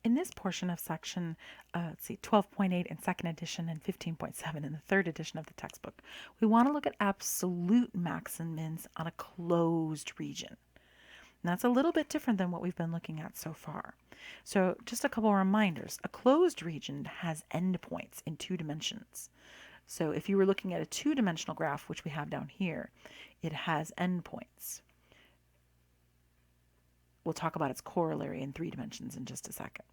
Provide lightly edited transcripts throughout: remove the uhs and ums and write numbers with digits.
In this portion of section, let's see, 12.8 in second edition and 15.7 in the third edition of the textbook, we want to look at absolute max and mins on a closed region. And that's a little bit different than what we've been looking at so far. So just a couple of reminders. A closed region has endpoints in 2 dimensions. So if you were looking at a 2-dimensional graph, which we have down here, it has endpoints. We'll talk about its corollary in 3 dimensions in just a second.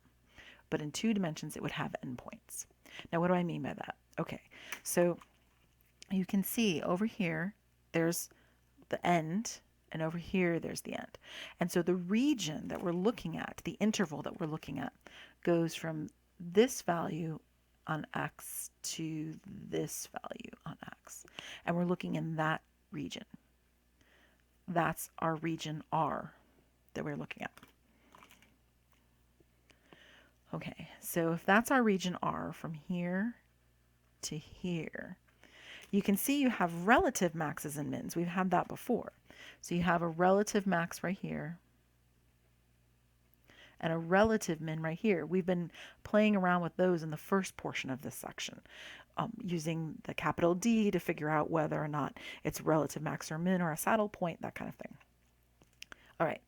But in 2 dimensions, it would have endpoints. Now, what do I mean by that? Okay, so you can see over here, there's the end, and over here, there's the end. And so the region that we're looking at, the interval that we're looking at, goes from this value on x to this value on x. And we're looking in that region. That's our region R that we're looking at. Okay, so if that's our region R from here to here, you can see you have relative maxes and mins. We've had that before. So you have a relative max right here and a relative min right here. We've been playing around with those in the first portion of this section, using the capital D to figure out whether or not it's relative max or min or a saddle point, that kind of thing. All right,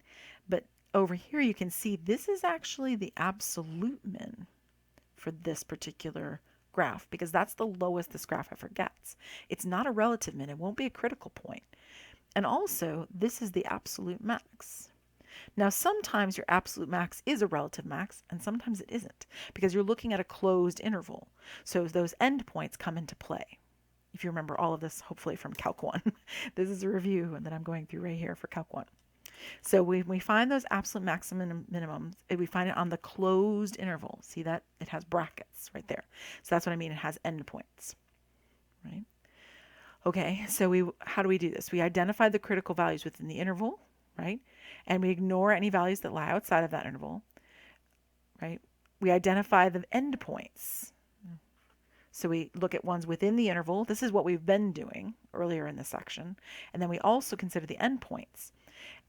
but over here you can see this is actually the absolute min for this particular graph, because that's the lowest this graph ever gets. It's not a relative min. It won't be a critical point. And also, this is the absolute max. Now, sometimes your absolute max is a relative max, and sometimes it isn't, because you're looking at a closed interval. So those endpoints come into play. If you remember all of this, hopefully from Calc 1. This is a review that I'm going through right here for Calc 1. So when we find those absolute maximum minimums, we find it on the closed interval. See that? It has brackets right there. So that's what I mean. It has endpoints, right? Okay, so how do we do this? We identify the critical values within the interval, right? And we ignore any values that lie outside of that interval, right? We identify the endpoints. So we look at ones within the interval. This is what we've been doing earlier in this section. And then we also consider the endpoints.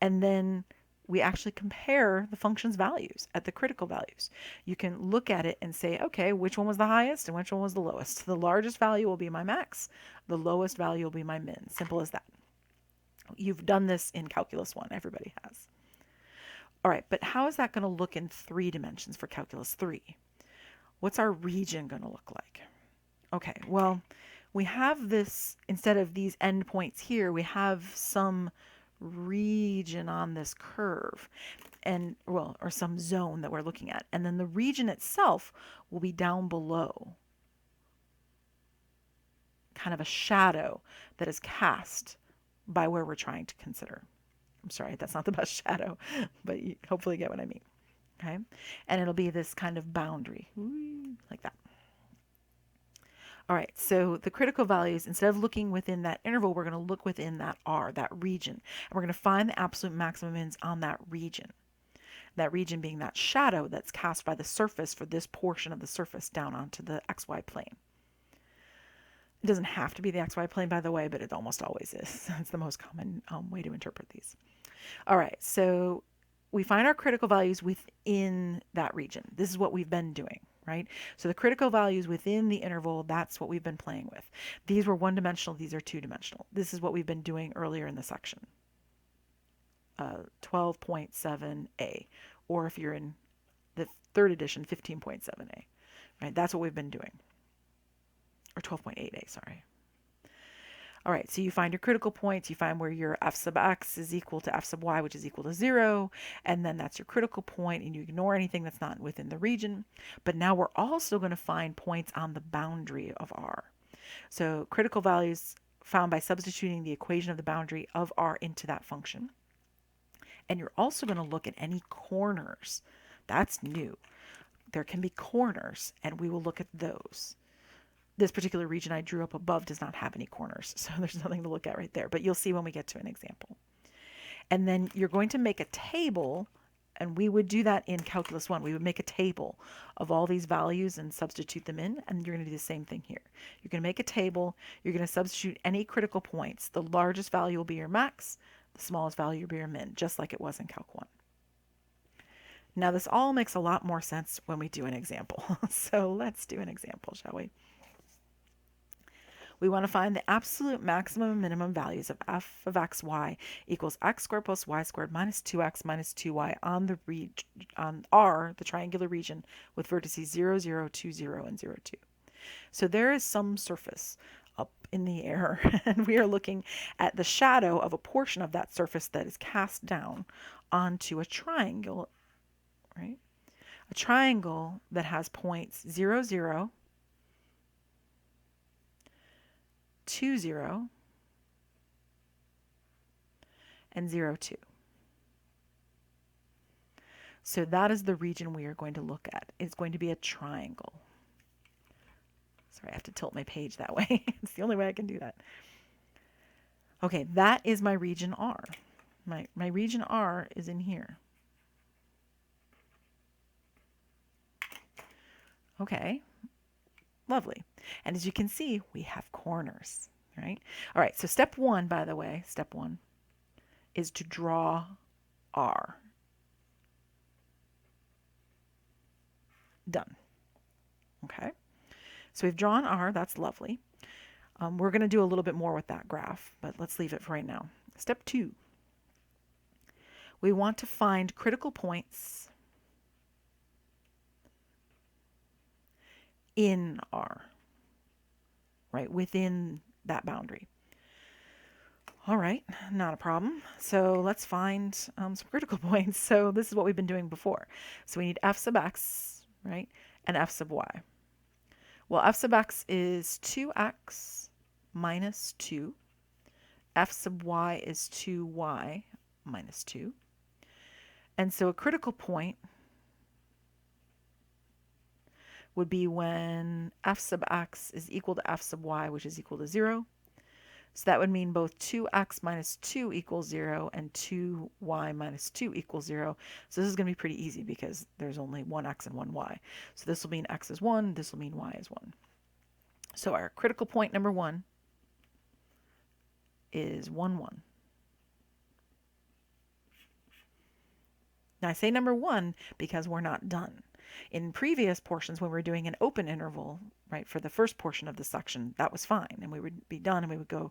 And then we actually compare the function's values at the critical values. You can look at it and say, okay, which one was the highest and which one was the lowest? The largest value will be my max. The lowest value will be my min. Simple as that. You've done this in Calculus 1. Everybody has. All right, but how is that going to look in 3 dimensions for Calculus 3? What's our region going to look like? Okay, well, we have this, instead of these endpoints here, we have some region on this curve, and well, or some zone that we're looking at, and then the region itself will be down below, kind of a shadow that is cast by where we're trying to consider. I'm sorry, that's not the best shadow, but you hopefully get what I mean. Okay, and it'll be this kind of boundary, like that. All right, so the critical values, instead of looking within that interval, we're going to look within that R, that region. And we're going to find the absolute maximum mins on that region. That region being that shadow that's cast by the surface for this portion of the surface down onto the XY plane. It doesn't have to be the XY plane, by the way, but it almost always is. It's the most common way to interpret these. All right, so we find our critical values within that region. This is what we've been doing, right? So the critical values within the interval, that's what we've been playing with. These were 1-dimensional, these are 2-dimensional. This is what we've been doing earlier in the section. 12.7a, or if you're in the 3rd edition, 15.7a, right? That's what we've been doing. Or 12.8a, sorry. All right, so you find your critical points, you find where your f sub x is equal to f sub y, which is equal to 0, and then that's your critical point, and you ignore anything that's not within the region. But now we're also going to find points on the boundary of R. So critical values found by substituting the equation of the boundary of R into that function. And you're also going to look at any corners. That's new. There can be corners, and we will look at those. This particular region I drew up above does not have any corners, so there's nothing to look at right there, but you'll see when we get to an example. And then you're going to make a table, and we would do that in Calculus 1. We would make a table of all these values and substitute them in, and you're going to do the same thing here. You're going to make a table, you're going to substitute any critical points. The largest value will be your max, the smallest value will be your min, just like it was in Calc 1. Now this all makes a lot more sense when we do an example. So let's do an example, shall we? We want to find the absolute maximum and minimum values of f of xy equals x squared plus y squared minus 2x minus 2y on R, the triangular region, with vertices 0, 0, 2, 0, and 0, 2. So there is some surface up in the air, and we are looking at the shadow of a portion of that surface that is cast down onto a triangle, right? A triangle that has points 0, 0, 2, 0, and 0, 2. So that is the region we are going to look at. It's going to be a triangle. Sorry, I have to tilt my page that way. It's the only way I can do that. Okay, that is my region R. My region R is in here. Okay, lovely. And as you can see, we have corners, right? All right, so step one, by the way, step one is to draw R. Done. Okay, so we've drawn R. That's lovely. We're going to do a little bit more with that graph, but let's leave it for right now. Step two, we want to find critical points in R, right, within that boundary. All right, not a problem. So let's find some critical points. So this is what we've been doing before. So we need f sub x, right, and f sub y. Well, f sub x is 2x minus 2. F sub y is 2y minus 2. And so a critical point would be when f sub x is equal to f sub y, which is equal to 0. So that would mean both 2x minus 2 equals 0 and 2y minus 2 equals 0. So this is going to be pretty easy because there's only one x and one y. So this will mean x is 1, this will mean y is 1. So our critical point number 1 is 1, 1. Now I say number 1 because we're not done. In previous portions, when we were doing an open interval, right, for the first portion of the section, that was fine, and we would be done and we would go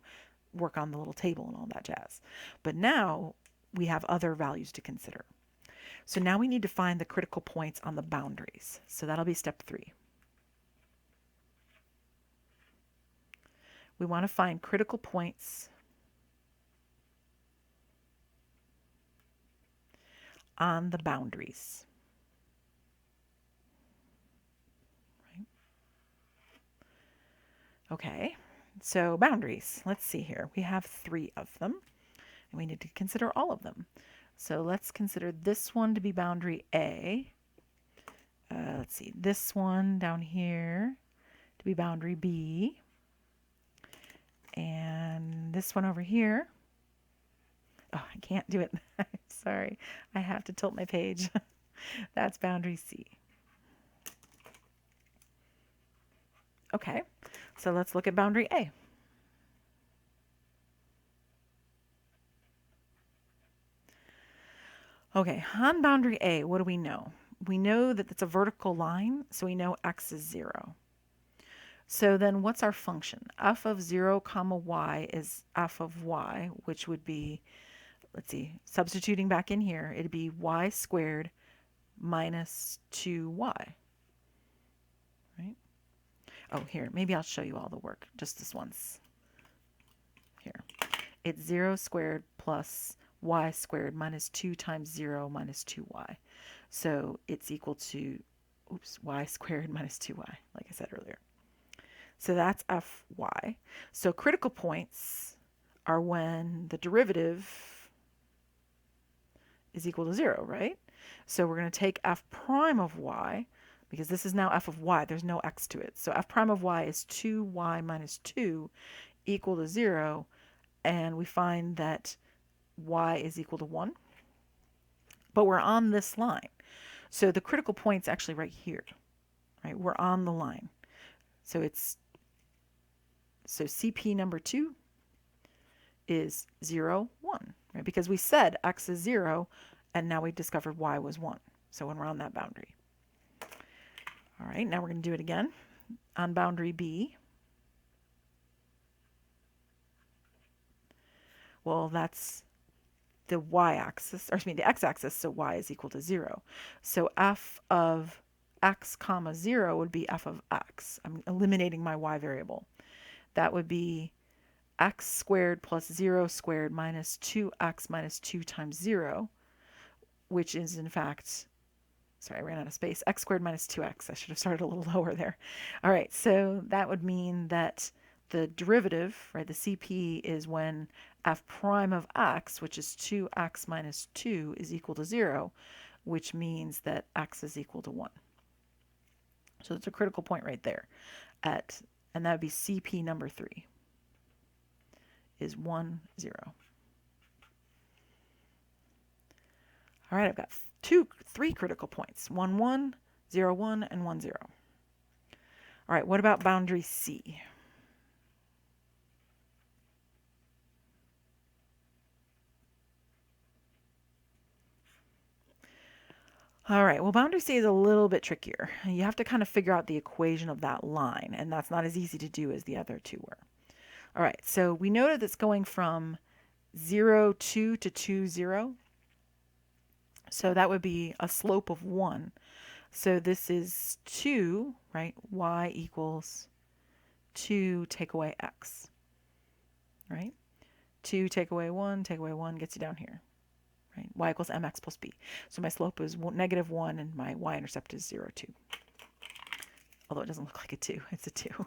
work on the little table and all that jazz. But now we have other values to consider. So now we need to find the critical points on the boundaries. So that'll be step 3. We want to find critical points on the boundaries. Okay, so boundaries. Let's see here. We have 3 of them, and we need to consider all of them. So let's consider this one to be boundary A. Let's see, this one down here to be boundary B. And this one over here. Oh, I can't do it. Sorry, I have to tilt my page. That's boundary C. Okay, so let's look at boundary A. Okay, on boundary A, what do we know? We know that it's a vertical line, so we know x is 0. So then what's our function? F of 0 comma y is f of y, which would be, let's see, substituting back in here, it'd be y squared minus 2y. Right? Oh, here, maybe I'll show you all the work just this once. Here. It's 0 squared plus y squared minus 2 times 0 minus 2y. So it's equal to, oops, y squared minus 2y, like I said earlier. So that's fy. So critical points are when the derivative is equal to 0, right? So we're going to take f prime of y, because this is now f of y. There's no x to it. So f prime of y is 2y minus 2 equal to 0. And we find that y is equal to 1. But we're on this line. So the critical point's actually right here. Right? We're on the line. So CP number 2 is 0, 1. Right? Because we said x is 0, and now we discovered y was 1. So when we're on that boundary. All right, now we're going to do it again. On boundary B, well, that's the y-axis, or excuse me, the x-axis, so y is equal to 0. So f of x comma 0 would be f of x. I'm eliminating my y variable. That would be x squared plus 0 squared minus 2x minus 2 times 0, which is in fact, sorry, I ran out of space, x squared minus 2x. I should have started a little lower there. All right, so that would mean that the derivative, right, the CP is when f prime of x, which is 2x minus 2, is equal to 0, which means that x is equal to 1. So it's a critical point right there. And that would be CP number 3 is 1, 0. All right, I've got three critical points, 1, 1, 0, 1, and 1, 0. All right, what about boundary C? All right, well, boundary C is a little bit trickier. You have to kind of figure out the equation of that line, and that's not as easy to do as the other two were. All right, so we know that it's going from 0, 2 to 2, 0. So that would be a slope of 1. So this is 2, right? Y equals 2 take away x, right? 2 take away 1 gets you down here, right? Y equals mx plus b. So my slope is negative 1 and my y-intercept is 0, 2. Although it doesn't look like a 2, it's a 2.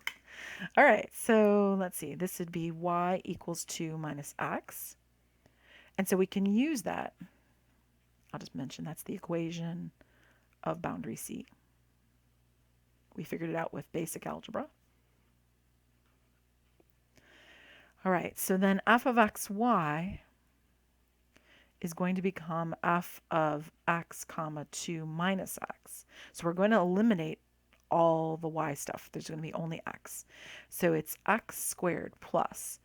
All right, so let's see. This would be y equals 2 minus x. And so we can use that. I'll just mention that's the equation of boundary C. We figured it out with basic algebra. All right, so then f of xy is going to become f of x comma 2 minus x. So we're going to eliminate all the y stuff. There's going to be only x. So it's x squared plus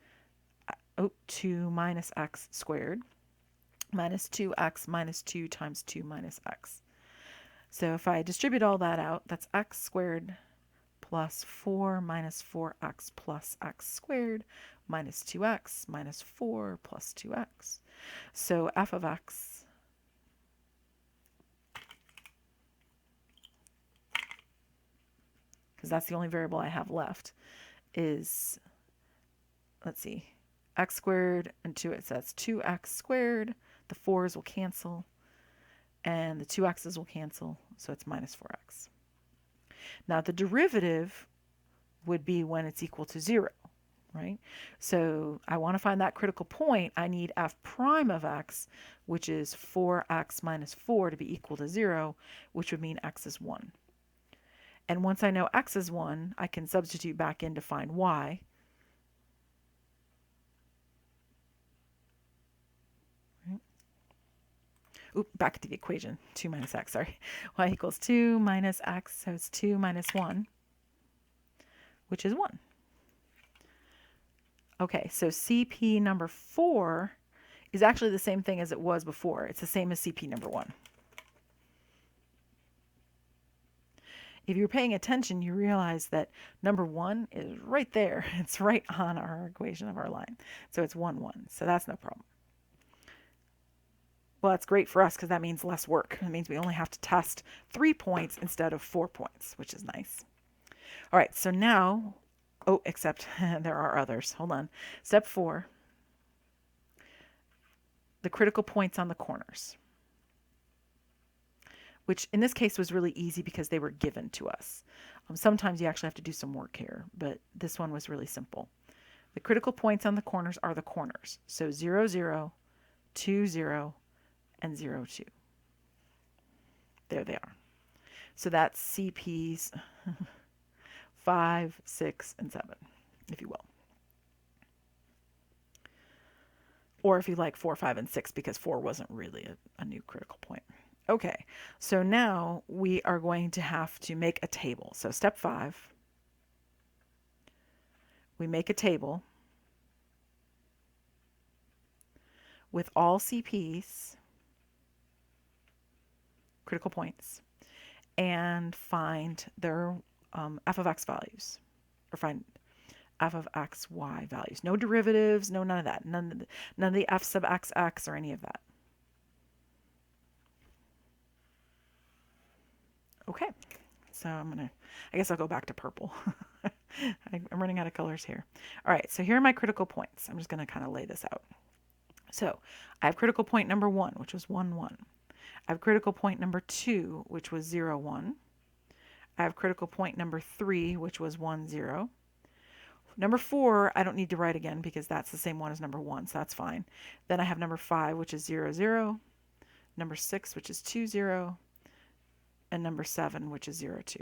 2 minus x squared minus 2x minus 2 times 2 minus x. So if I distribute all that out, that's x squared plus 4 minus 4x plus x squared minus 2x minus 4 plus 2x. So f of x because that's the only variable I have left, is, let's see, x squared and 2, so that's 2x squared. The 4's will cancel, and the 2x's will cancel, so it's minus 4x. Now the derivative would be when it's equal to 0, right? So I want to find that critical point. I need f prime of x, which is 4x minus 4 to be equal to 0, which would mean x is 1. And once I know x is 1, I can substitute back in to find y. Right. Oop, back to the equation, 2 minus x, sorry. Y equals 2 minus x, so it's 2 minus 1, which is 1. Okay, so CP number 4 is actually the same thing as it was before. It's the same as CP number 1. If you're paying attention, you realize that number 1 is right there. It's right on our equation of our line. So it's 1, 1. So that's no problem. Well, that's great for us because that means less work. It means we only have to test 3 points instead of 4 points, which is nice. All right, so now, oh, except there are others. Hold on. Step 4, the critical points on the corners, which in this case was really easy because they were given to us. Sometimes you actually have to do some work here, but this one was really simple. The critical points on the corners are the corners. So 0, 0, 2, 0, and 0, 2. There they are. So that's CPs 5, 6, and 7, if you will. Or if you like 4, 5, and 6, because 4 wasn't really a new critical point. Okay, so now we are going to have to make a table. So step 5, we make a table with all CPs, critical points and find their f of x values, or find f of x, y values. No derivatives, no none of that. None of the f sub x, x, or any of that. Okay, so I guess I'll go back to purple. I'm running out of colors here. All right, so here are my critical points. I'm just going to kind of lay this out. So I have critical point number 1, which was 1, 1. I have critical point number 2, which was 0, 1. I have critical point number 3, which was 1, 0. Number 4, I don't need to write again because that's the same one as number 1, so that's fine. Then I have number 5, which is 0, 0. Number 6, which is 2, 0. And number 7, which is 0, 2.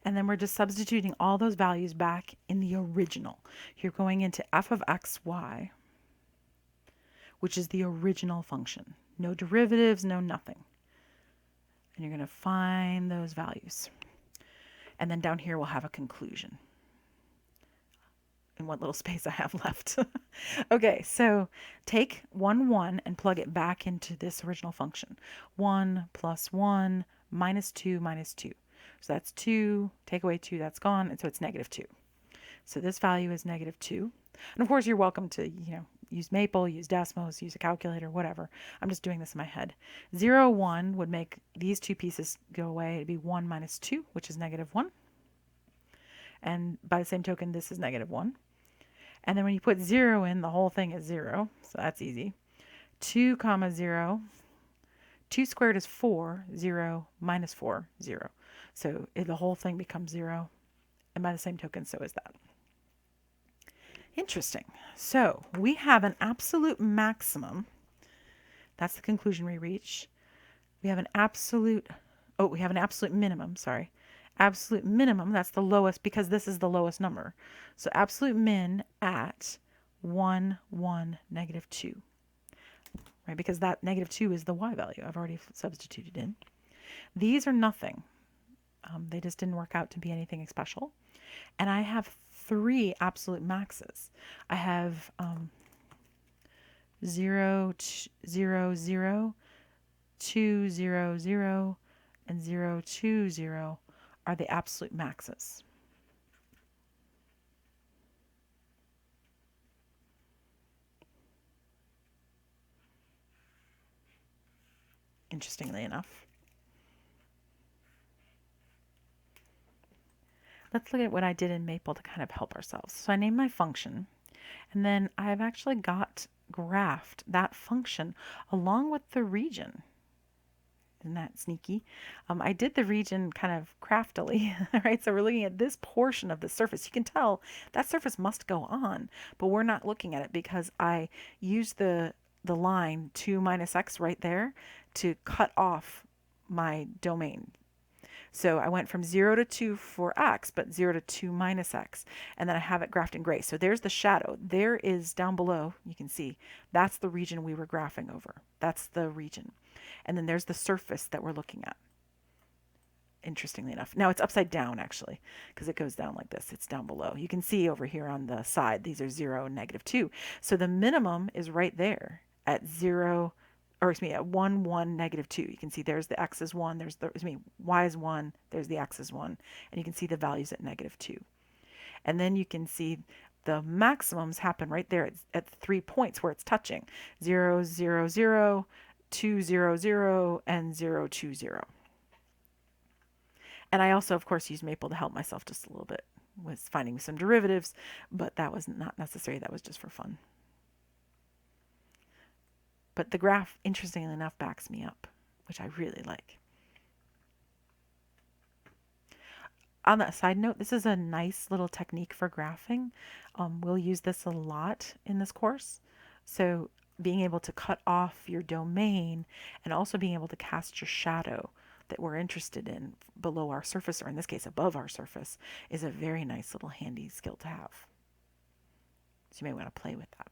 And then we're just substituting all those values back in the original. You're going into f of x, y, which is the original function. No derivatives, no nothing. And you're going to find those values. And then down here we'll have a conclusion in what little space I have left. Okay, so take 1, 1 and plug it back into this original function. 1 plus 1 minus 2 minus 2. So that's 2, take away 2, that's gone, and so it's negative 2. So this value is negative 2. And of course you're welcome to, use Maple, use Desmos, use a calculator, whatever. I'm just doing this in my head. 0, 1 would make these two pieces go away. It'd be 1 minus 2, which is negative 1. And by the same token, this is negative 1. And then when you put 0 in, the whole thing is 0. So that's easy. 2 comma 0. 2 squared is 4. 0 minus 4, 0. So the whole thing becomes 0. And by the same token, so is that. Interesting. So we have an absolute maximum. That's the conclusion we reach. We have an absolute minimum, sorry. Absolute minimum, that's the lowest because this is the lowest number. So absolute min at 1, 1, negative 2. Right, because that negative 2 is the y value I've already substituted in. These are nothing. They just didn't work out to be anything special. And I have 3 absolute maxes. I have 0, 0, 0, 2, 0, 0, and 0, 2, 0 are the absolute maxes. Interestingly enough. Let's look at what I did in Maple to kind of help ourselves. So I named my function, and then I've actually graphed that function along with the region. Isn't that sneaky? I did the region kind of craftily, right? So we're looking at this portion of the surface. You can tell that surface must go on, but we're not looking at it because I used the line 2 minus x right there to cut off my domain. So I went from 0 to 2 for x, but 0 to 2 minus x. And then I have it graphed in gray. So there's the shadow. There is down below, you can see, that's the region we were graphing over. That's the region. And then there's the surface that we're looking at. Interestingly enough. Now it's upside down actually, because it goes down like this. It's down below. You can see over here on the side, these are 0 and negative 2. So the minimum is right there at 0, or excuse me, at 1, 1, negative 2. You can see there's the x is 1, there's the, y is 1, there's the x is 1, and you can see the values at negative 2. And then you can see the maximums happen right there at 3 points where it's touching. 0, 0, 0, 2, 0, 0, and 0, 2, 0. And I also, of course, used Maple to help myself just a little bit with finding some derivatives, but that was not necessary. That was just for fun. But the graph, interestingly enough, backs me up, which I really like. On that side note, this is a nice little technique for graphing. We'll use this a lot in this course. So being able to cut off your domain and also being able to cast your shadow that we're interested in below our surface, or in this case above our surface, is a very nice little handy skill to have. So you may want to play with that.